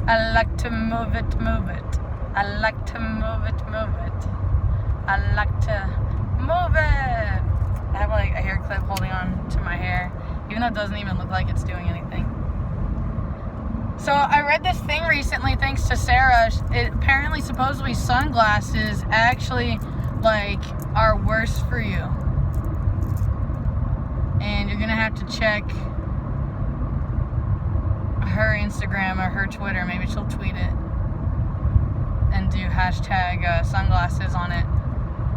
I like to move it, move it. I like to move it, move it. I like to move it. I have like a hair clip holding on to my hair, even though it doesn't even look like it's doing anything. So I read this thing recently, thanks to Sarah. It apparently, supposedly, sunglasses actually like are worse for you. And you're gonna have to check her Instagram or her Twitter. Maybe she'll tweet it and do hashtag sunglasses on it,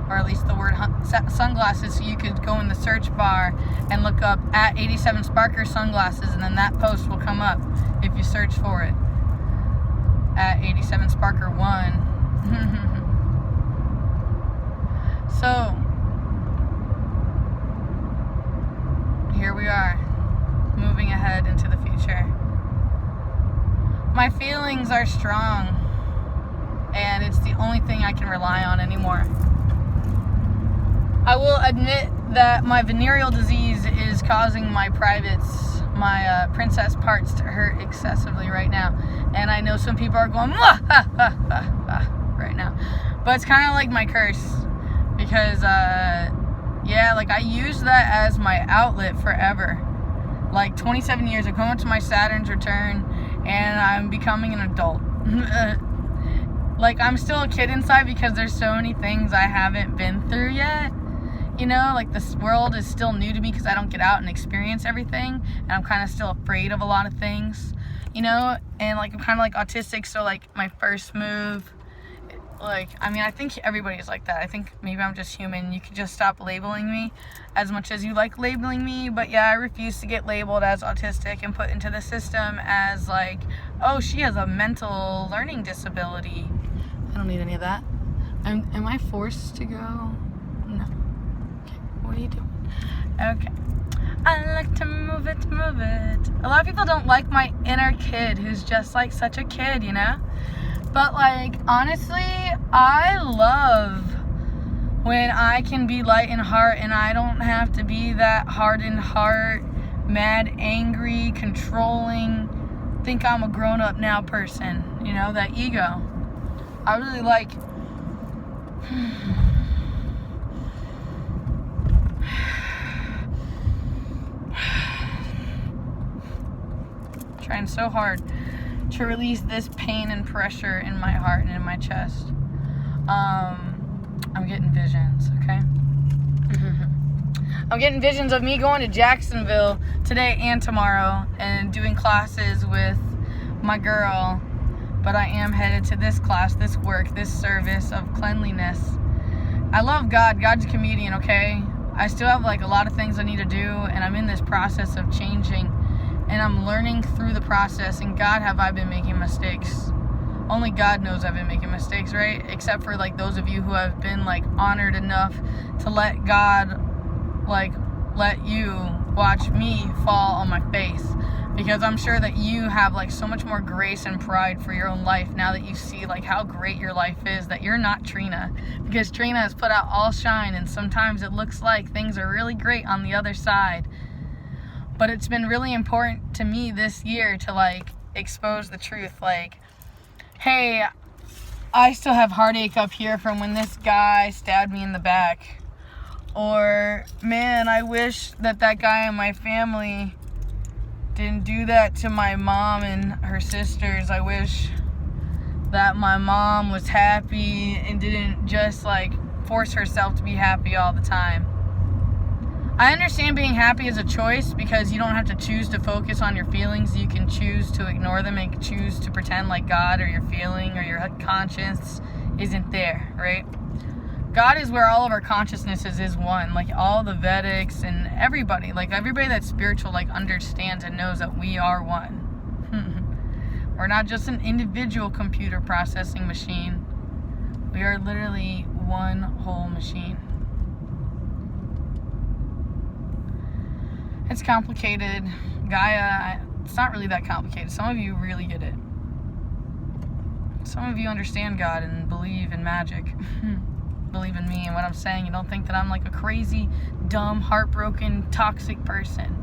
or at least the word sunglasses, so you could go in the search bar and look up at 87 Sparker sunglasses, and then that post will come up if you search for it at 87 Sparker 1. So here we are, moving ahead into the future. My feelings are strong, and it's the only thing I can rely on anymore. I will admit that my venereal disease is causing my privates, my princess parts, to hurt excessively right now. And I know some people are going, "Mwah, ha, ha, ha, ha," right now. But it's kind of like my curse. Because, yeah, like I used that as my outlet forever. Like 27 years, I'm going to my Saturn's return, and I'm becoming an adult. Like, I'm still a kid inside because there's so many things I haven't been through yet. You know, like this world is still new to me because I don't get out and experience everything. And I'm kind of still afraid of a lot of things, you know. And like, I'm kind of like autistic, so like my first move, like, I mean, I think everybody's like that. I think maybe I'm just human. You could just stop labeling me as much as you like labeling me. But yeah, I refuse to get labeled as autistic and put into the system as like, oh, she has a mental learning disability. I don't need any of that. Am I forced to go? No. Okay, what are you doing? Okay. I like to move it, move it. A lot of people don't like my inner kid who's just like such a kid, you know? But like, honestly, I love when I can be light in heart and I don't have to be that hardened heart, mad, angry, controlling, think I'm a grown-up now person, you know, that ego. I really like trying so hard to release this pain and pressure in my heart and in my chest. I'm getting visions, okay? I'm getting visions of me going to Jacksonville today and tomorrow and doing classes with my girl. But I am headed to this class, this work, this service of cleanliness. I love God. God's a comedian, okay? I still have like a lot of things I need to do, and I'm in this process of changing. And I'm learning through the process, and God, have I been making mistakes. Only God knows I've been making mistakes, right? Except for like those of you who have been like honored enough to let God, like, let you watch me fall on my face. Because I'm sure that you have like so much more grace and pride for your own life now that you see like how great your life is, that you're not Trina. Because Trina has put out all shine, and sometimes it looks like things are really great on the other side. But it's been really important to me this year to like expose the truth. Like, hey, I still have heartache up here from when this guy stabbed me in the back. Or, man, I wish that guy in my family didn't do that to my mom and her sisters. I wish that my mom was happy and didn't just like force herself to be happy all the time. I understand being happy is a choice because you don't have to choose to focus on your feelings. You can choose to ignore them and choose to pretend like God or your feeling or your conscience isn't there, right? God is where all of our consciousnesses is one. Like all the Vedics and everybody, like everybody that's spiritual, like understands and knows that we are one. We're not just an individual computer processing machine. We are literally one whole machine. It's complicated. Gaia, it's not really that complicated. Some of you really get it. Some of you understand God and believe in magic. Believe in me and what I'm saying. You don't think that I'm like a crazy, dumb, heartbroken, toxic person.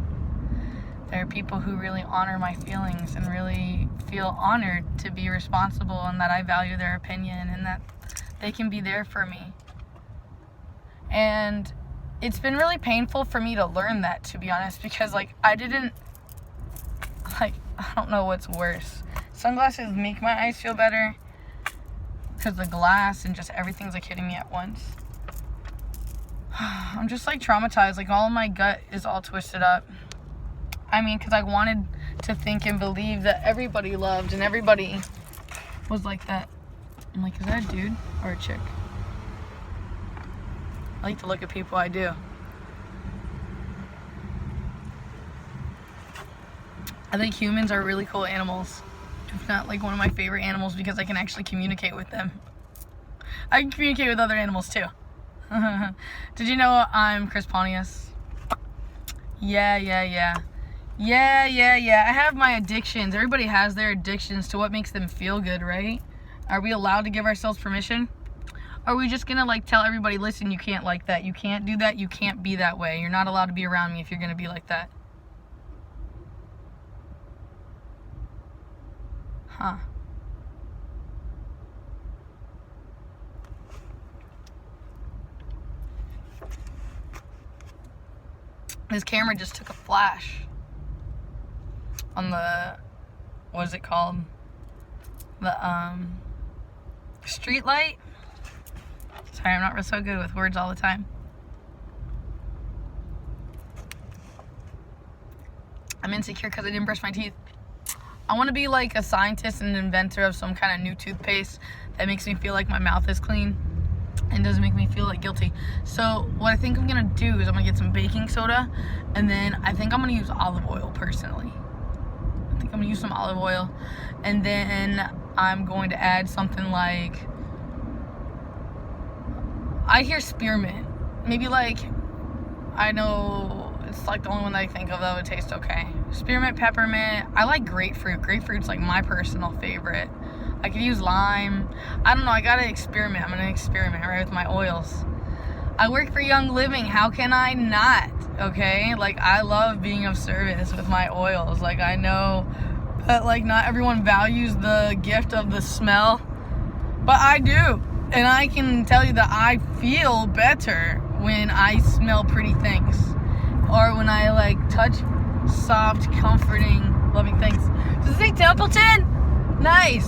There are people who really honor my feelings and really feel honored to be responsible, and that I value their opinion and that they can be there for me. And it's been really painful for me to learn that, to be honest, because I don't know what's worse. Sunglasses make my eyes feel better because the glass and just everything's hitting me at once. I'm just traumatized. All of my gut is all twisted up. I mean, because I wanted to think and believe that everybody loved and everybody was like that. I'm like, is that a dude or a chick? I like to look at people, I do. I think humans are really cool animals. If not one of my favorite animals, because I can actually communicate with them. I can communicate with other animals too. Did you know I'm Chris Pontius? Yeah. I have my addictions. Everybody has their addictions to what makes them feel good, right? Are we allowed to give ourselves permission? Are we just gonna tell everybody, listen, you can't like that, you can't do that, you can't be that way, you're not allowed to be around me if you're gonna be like that? Huh. This camera just took a flash on the, what is it called? The street light. Sorry, I'm not so good with words all the time. I'm insecure because I didn't brush my teeth. I want to be a scientist and an inventor of some kind of new toothpaste that makes me feel like my mouth is clean and doesn't make me feel guilty. So what I think I'm gonna do is I'm gonna get some baking soda, and then I think I'm gonna use olive oil personally. I think I'm gonna use some olive oil, and then I'm going to add something I hear spearmint. Maybe I know it's the only one that I think of that would taste okay. Spearmint, peppermint. I like grapefruit. Grapefruit's my personal favorite. I could use lime. I don't know, I gotta experiment. I'm gonna experiment, right, with my oils. I work for Young Living. How can I not? Okay? I love being of service with my oils. I know that not everyone values the gift of the smell, but I do. And I can tell you that I feel better when I smell pretty things, or when I touch soft, comforting, loving things. Does it say Templeton? Nice.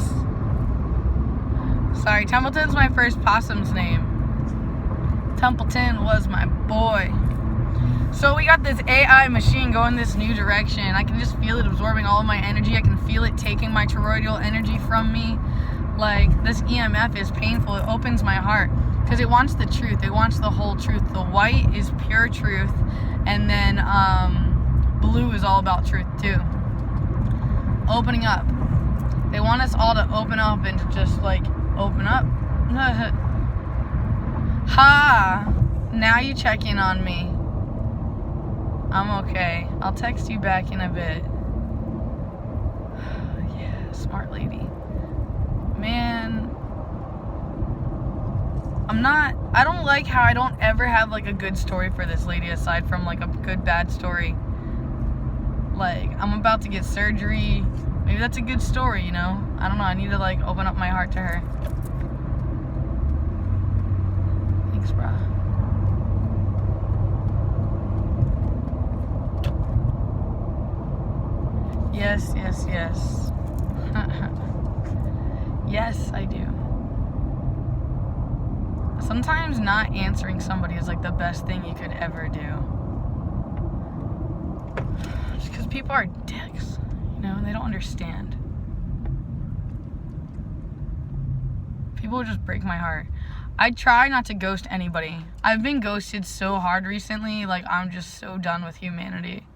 Sorry, Templeton's my first possum's name. Templeton was my boy. So we got this AI machine going this new direction. I can just feel it absorbing all of my energy. I can feel it taking my toroidal energy from me. This EMF is painful. It opens my heart because it wants the truth. It wants the whole truth. The white is pure truth, and then blue is all about truth too. Opening up. They want us all to open up and to just open up. Ha! Now you check in on me. I'm okay. I'll text you back in a bit. Yeah, smart lady. Man, I don't like how I don't ever have a good story for this lady aside from a good bad story. I'm about to get surgery. Maybe that's a good story, you know? I don't know, I need to open up my heart to her. Thanks, brah. Yes. Yes, I do. Sometimes not answering somebody is the best thing you could ever do. Just because people are dicks, and they don't understand. People just break my heart. I try not to ghost anybody. I've been ghosted so hard recently, I'm just so done with humanity.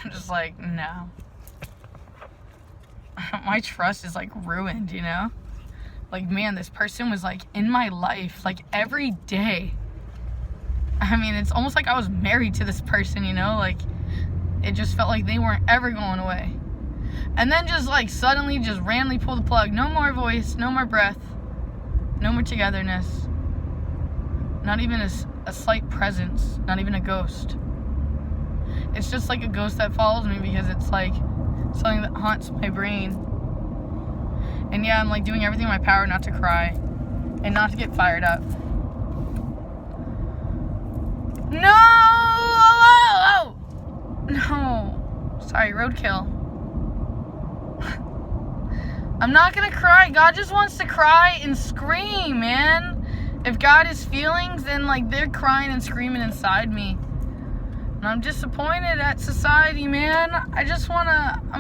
I'm just no. My trust is ruined, man, this person was in my life every day. I mean, it's almost I was married to this person, it just felt they weren't ever going away. And then just suddenly just randomly pull the plug. No more voice, no more breath, no more togetherness, not even a slight presence, not even a ghost. it's just like a ghost that follows me because it's like something that haunts my brain. And yeah, I'm like doing everything in my power not to cry and not to get fired up. No! No. Sorry, roadkill. I'm not gonna cry. God just wants to cry and scream, man. If God is feelings, then like they're crying and screaming inside me. And I'm disappointed at society, man. I'm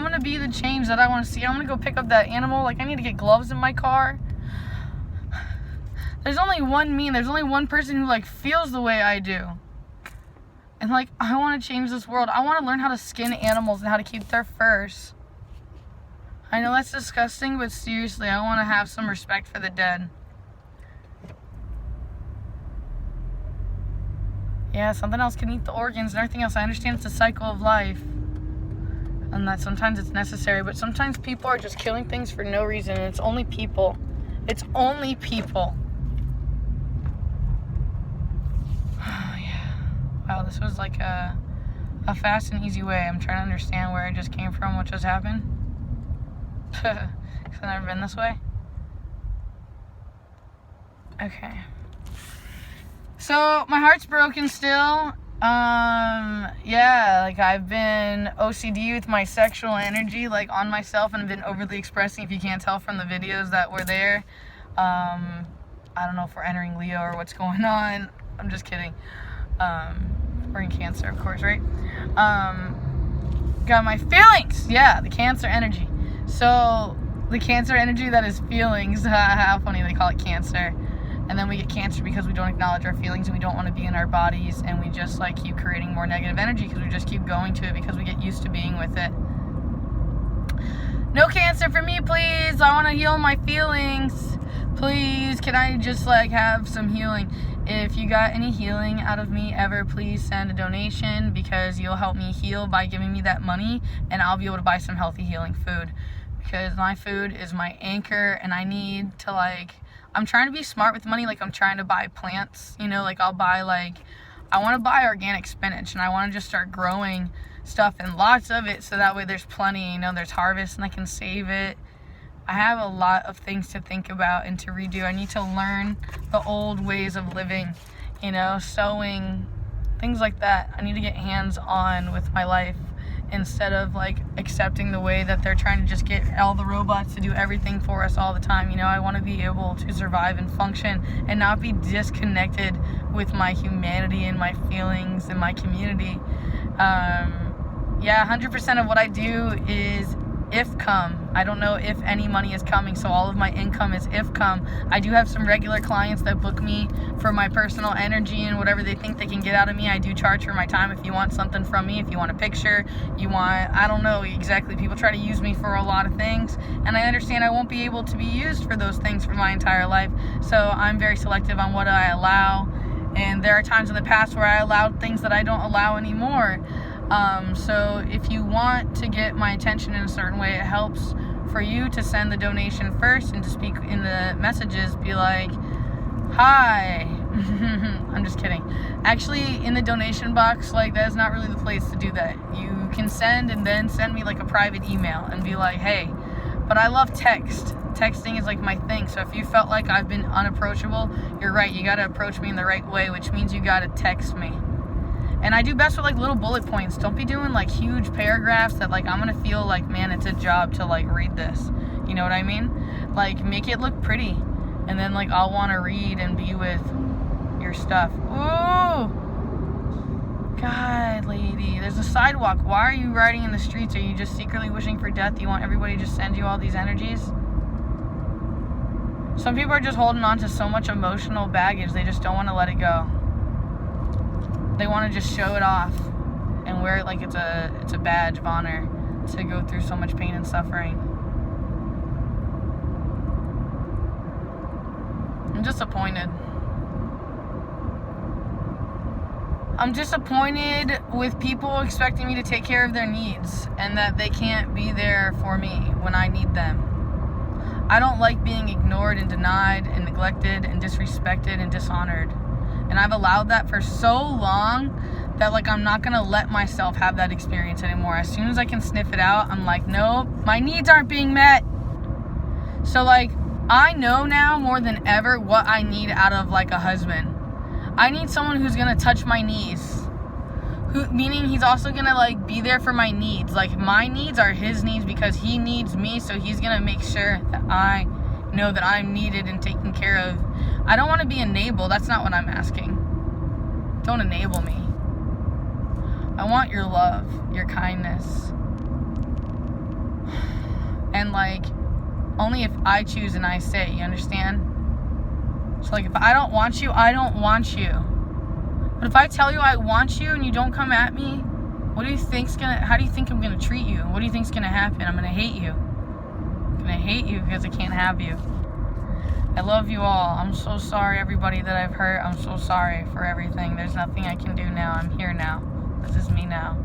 gonna be the change that I wanna see. I'm gonna go pick up that animal. Like, I need to get gloves in my car. There's only one me, there's only one person who like feels the way I do. And like, I wanna change this world. I wanna learn how to skin animals and how to keep their furs. I know that's disgusting, but seriously, I want to have some respect for the dead. Yeah, something else can eat the organs and everything else. I understand it's a cycle of life. And that sometimes it's necessary, but sometimes people are just killing things for no reason, and it's only people. It's only people. Oh, yeah. Wow, this was like a fast and easy way. I'm trying to understand where I just came from, what just happened. Because I've never been this way. Okay. So, my heart's broken still. Yeah, like I've been OCD with my sexual energy, like on myself, and I've been overly expressing, if you can't tell from the videos that were there. I don't know if we're entering Leo or what's going on. I'm just kidding. We're in Cancer, of course, right? Got my feelings. Yeah, the Cancer energy. So, the Cancer energy that is feelings, how funny they call it Cancer. And then we get Cancer because we don't acknowledge our feelings and we don't want to be in our bodies, and we just like keep creating more negative energy because we just keep going to it because we get used to being with it. No Cancer for me, please. I want to heal my feelings. Please, can I just like have some healing? If you got any healing out of me ever, please send a donation, because you'll help me heal by giving me that money, and I'll be able to buy some healthy healing food, because my food is my anchor, and I need to like, I'm trying to be smart with money. Like, I'm trying to buy plants, you know, like I'll buy like, I want to buy organic spinach, and I want to just start growing stuff and lots of it, so that way there's plenty, you know, there's harvest and I can save it. I have a lot of things to think about and to redo. I need to learn the old ways of living, you know, sewing, things like that. I need to get hands-on with my life instead of like accepting the way that they're trying to just get all the robots to do everything for us all the time. You know, I want to be able to survive and function and not be disconnected with my humanity and my feelings and my community. Yeah, 100% of what I do is if come. I don't know if any money is coming, so all of my income is if come. I do have some regular clients that book me for my personal energy and whatever they think they can get out of me. I do charge for my time. If you want something from me, if you want a picture, you want, I don't know exactly. People try to use me for a lot of things, and I understand I won't be able to be used for those things for my entire life. So I'm very selective on what I allow, and there are times in the past where I allowed things that I don't allow anymore. So if you want to get my attention in a certain way, it helps for you to send the donation first and to speak in the messages, be like, hi. I'm just kidding. Actually, in the donation box, like, that is not really the place to do that. You can send and then send me like a private email and be like, hey. But I love text. Texting is like my thing. So if you felt like I've been unapproachable, you're right. You got to approach me in the right way, which means you got to text me. And I do best with like little bullet points. Don't be doing like huge paragraphs that like I'm gonna feel like, man, it's a job to like read this. You know what I mean? Like, make it look pretty, and then like I'll want to read and be with your stuff. Ooh, God, lady, there's a sidewalk. Why are you riding in the streets? Are you just secretly wishing for death? Do you want everybody to just send you all these energies? Some people are just holding on to so much emotional baggage, they just don't want to let it go. They want to just show it off and wear it like it's a badge of honor to go through so much pain and suffering. I'm disappointed. I'm disappointed with people expecting me to take care of their needs and that they can't be there for me when I need them. I don't like being ignored and denied and neglected and disrespected and dishonored. And I've allowed that for so long that like I'm not gonna let myself have that experience anymore. As soon as I can sniff it out, I'm like, nope, my needs aren't being met. So like, I know now more than ever what I need out of like a husband. I need someone who's gonna touch my knees. Meaning he's also gonna like be there for my needs. Like my needs are his needs because he needs me, so he's gonna make sure that I know that I'm needed and taken care of. I don't want to be enabled. That's not what I'm asking. Don't enable me. I want your love, your kindness. And like, only if I choose and I say, you understand? So like, if I don't want you, I don't want you. But if I tell you I want you and you don't come at me, how do you think I'm gonna treat you? What do you think's gonna happen? I'm gonna hate you. I'm gonna hate you because I can't have you. I love you all. I'm so sorry, everybody that I've hurt. I'm so sorry for everything. There's nothing I can do now. I'm here now. This is me now.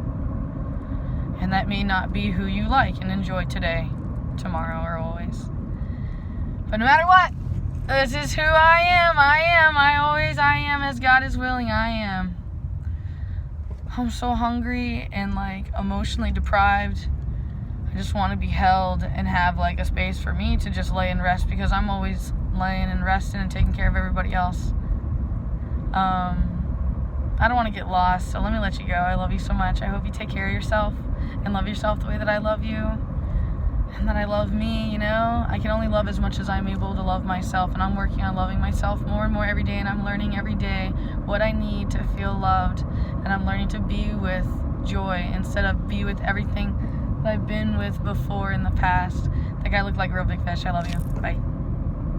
And that may not be who you like and enjoy today, tomorrow, or always. But no matter what, this is who I am. I am as God is willing. I am. I'm so hungry and like emotionally deprived. I just want to be held and have like a space for me to just lay and rest, because I'm always laying and resting and taking care of everybody else. I don't want to get lost, so let me let you go. I love you so much. I hope you take care of yourself and love yourself the way that I love you and that I love me, you know? I can only love as much as I'm able to love myself, and I'm working on loving myself more and more every day, and I'm learning every day what I need to feel loved, and I'm learning to be with joy instead of be with everything that I've been with before in the past. That guy looked like a real big fish. I love you. Bye.